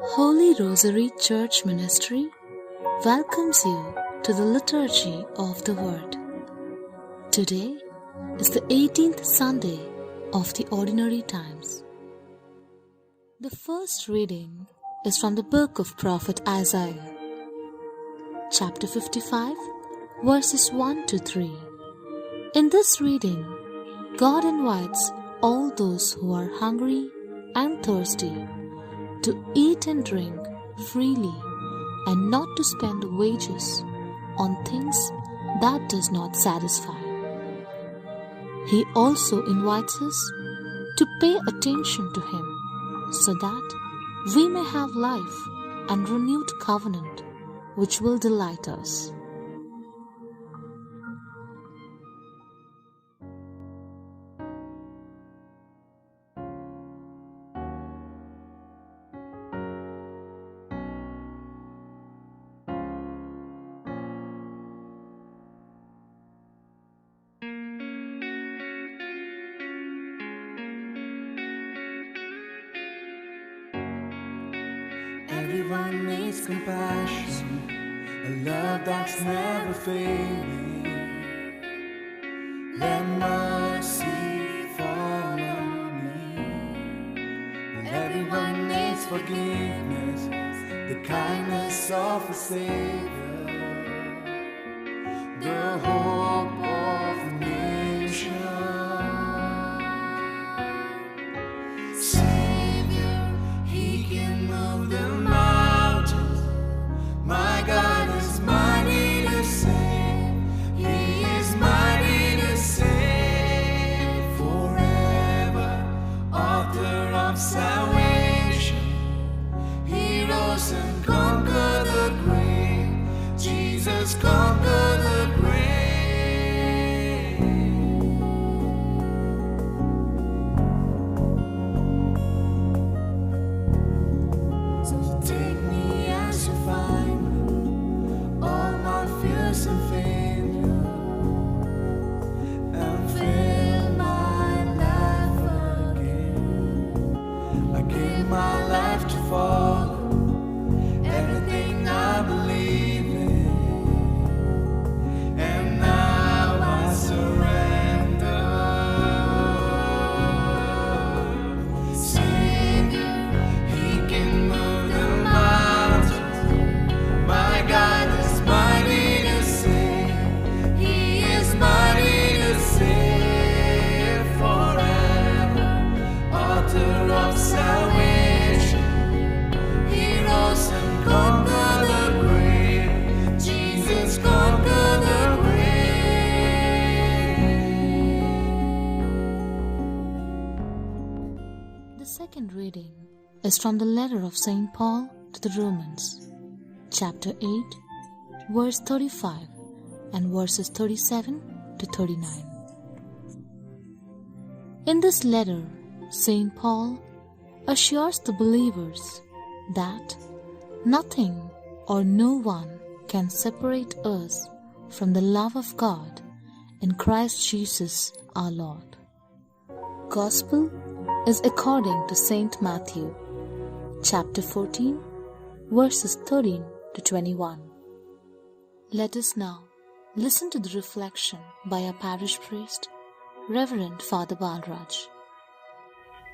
Holy Rosary Church Ministry welcomes you to the Liturgy of the Word. Today is the 18th Sunday of the Ordinary Times. The first reading is from the book of Prophet Isaiah, chapter 55, verses 1 to 3. In this reading, God invites all those who are hungry and thirsty to eat and drink freely and not to spend wages on things that does not satisfy. He also invites us to pay attention to Him so that we may have life and renewed covenant which will delight us. Everyone needs compassion, a love that's never fading. Let mercy fall on me. And everyone needs forgiveness, the kindness of a Savior, the hope of the nation. Savior, He can move the mountains. My God is mighty to save. He is mighty to save forever. Author of salvation, He rose and conquered the grave. Jesus conquered the grave. So take me as you find me, all my fears and failure, and fill my life again. I give my life to follow everything I believe in, and now I surrender. Savior, He can move the mountains. My God is mighty to save. He is mighty to save forever. Author of salvation, He rose and conquered the grave. Jesus conquered the grave. The second reading is from the letter of St. Paul to the Romans, chapter 8, verse 35 and verses 37 to 39. In this letter, St. Paul assures the believers that nothing or no one can separate us from the love of God in Christ Jesus our Lord. Gospel is according to St. Matthew, chapter 14, verses 13 to 21. Let us now listen to the reflection by our parish priest, Reverend Father Balraj.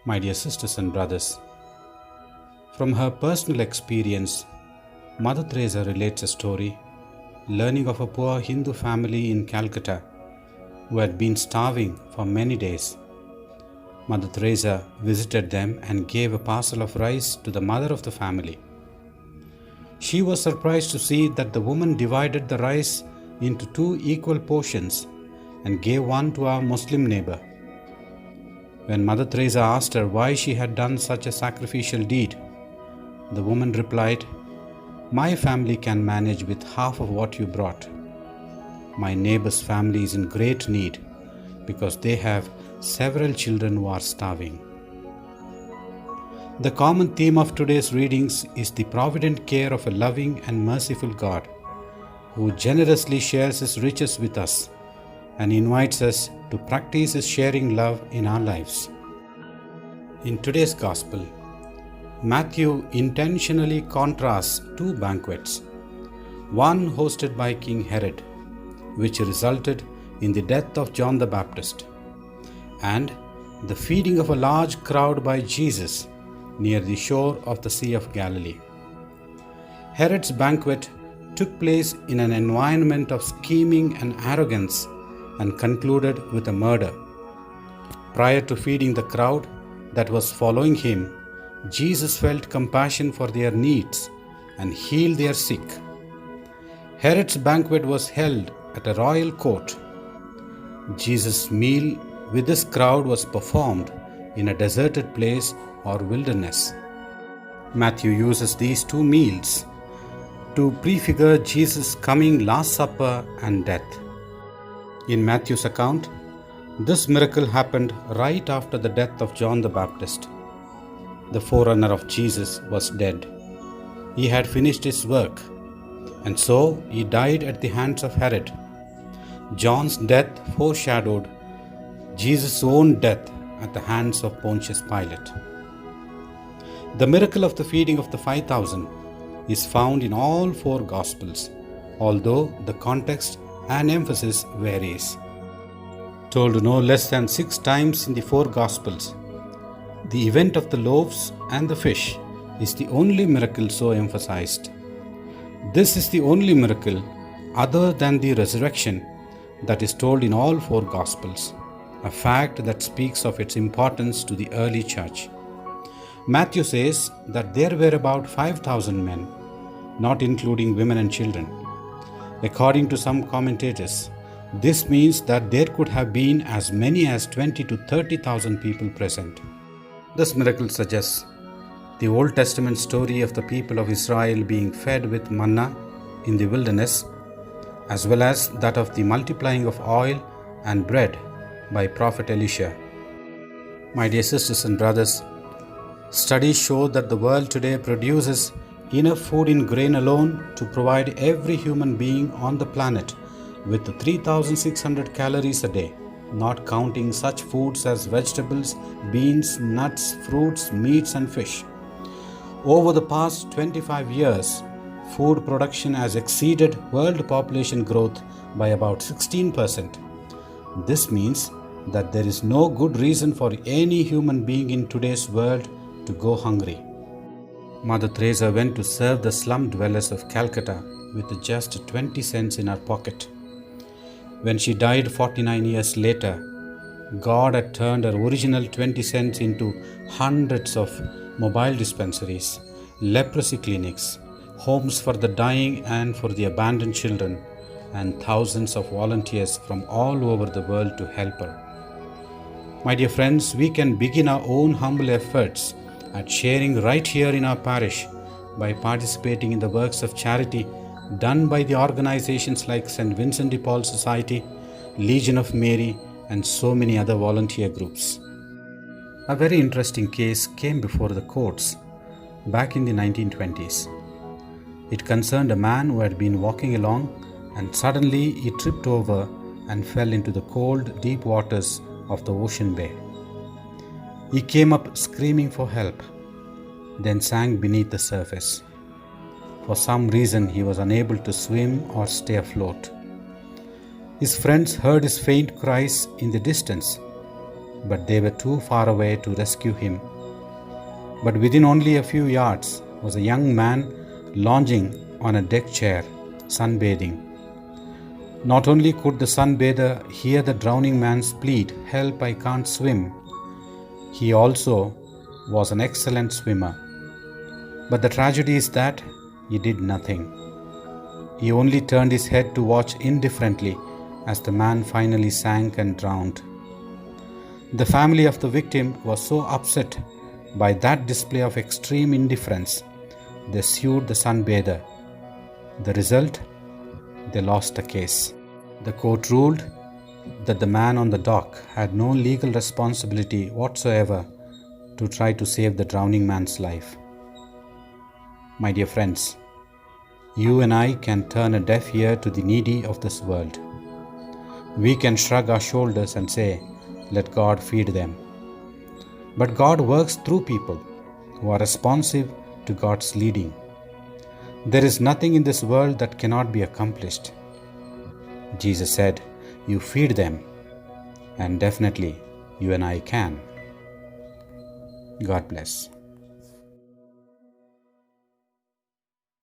My dear sisters and brothers, from her personal experience, Mother Teresa relates a story, learning of a poor Hindu family in Calcutta who had been starving for many days. Mother Teresa visited them and gave a parcel of rice to the mother of the family. She was surprised to see that the woman divided the rice into 2 equal portions and gave one to our Muslim neighbor. When Mother Teresa asked her why she had done such a sacrificial deed, the woman replied, "My family can manage with half of what you brought. My neighbor's family is in great need because they have several children who are starving." The common theme of today's readings is the provident care of a loving and merciful God who generously shares His riches with us and invites us to practice His sharing love in our lives. In today's Gospel, Matthew intentionally contrasts two banquets, one hosted by King Herod, which resulted in the death of John the Baptist, and the feeding of a large crowd by Jesus near the shore of the Sea of Galilee. Herod's banquet took place in an environment of scheming and arrogance and concluded with a murder. Prior to feeding the crowd that was following him, Jesus felt compassion for their needs and healed their sick. Herod's banquet was held at a royal court. Jesus' meal with this crowd was performed in a deserted place or wilderness. Matthew uses these two meals to prefigure Jesus' coming Last Supper and death. In Matthew's account, this miracle happened right after the death of John the Baptist. The forerunner of Jesus was dead. He had finished his work, and so he died at the hands of Herod. John's death foreshadowed Jesus' own death at the hands of Pontius Pilate. The miracle of the feeding of the 5,000 is found in all four Gospels, although the context and emphasis varies. Told no less than 6 times in the four Gospels, the event of the loaves and the fish is the only miracle so emphasized. This is the only miracle other than the resurrection that is told in all four Gospels, a fact that speaks of its importance to the early church. Matthew says that there were about 5,000 men, not including women and children. According to some commentators, this means that there could have been as many as 20 to 30,000 people present. This miracle suggests the Old Testament story of the people of Israel being fed with manna in the wilderness, as well as that of the multiplying of oil and bread by Prophet Elisha. My dear sisters and brothers, studies show that the world today produces enough food in grain alone to provide every human being on the planet with 3,600 calories a day, not counting such foods as vegetables, beans, nuts, fruits, meats and fish. Over the past 25 years, food production has exceeded world population growth by about 16%. This means that there is no good reason for any human being in today's world to go hungry. Mother Teresa went to serve the slum dwellers of Calcutta with just 20 cents in her pocket. When she died 49 years later, God had turned her original 20 cents into hundreds of mobile dispensaries, leprosy clinics, homes for the dying and for the abandoned children, and thousands of volunteers from all over the world to help her. My dear friends, we can begin our own humble efforts at sharing right here in our parish by participating in the works of charity done by the organizations like St. Vincent de Paul Society, Legion of Mary, and so many other volunteer groups. A very interesting case came before the courts back in the 1920s. It concerned a man who had been walking along and suddenly he tripped over and fell into the cold, deep waters of the ocean bay. He came up screaming for help, then sank beneath the surface. For some reason, he was unable to swim or stay afloat. His friends heard his faint cries in the distance, but they were too far away to rescue him. But within only a few yards was a young man lounging on a deck chair, sunbathing. Not only could the sunbather hear the drowning man's plead, "Help, I can't swim," he also was an excellent swimmer. But the tragedy is that he did nothing. He only turned his head to watch indifferently as the man finally sank and drowned. The family of the victim was so upset by that display of extreme indifference, they sued the sunbather. The result? They lost the case. The court ruled that the man on the dock had no legal responsibility whatsoever to try to save the drowning man's life. My dear friends, you and I can turn a deaf ear to the needy of this world. We can shrug our shoulders and say, "Let God feed them." But God works through people, who are responsive to God's leading. There is nothing in this world that cannot be accomplished. Jesus said, "You feed them," and definitely you and I can. God bless.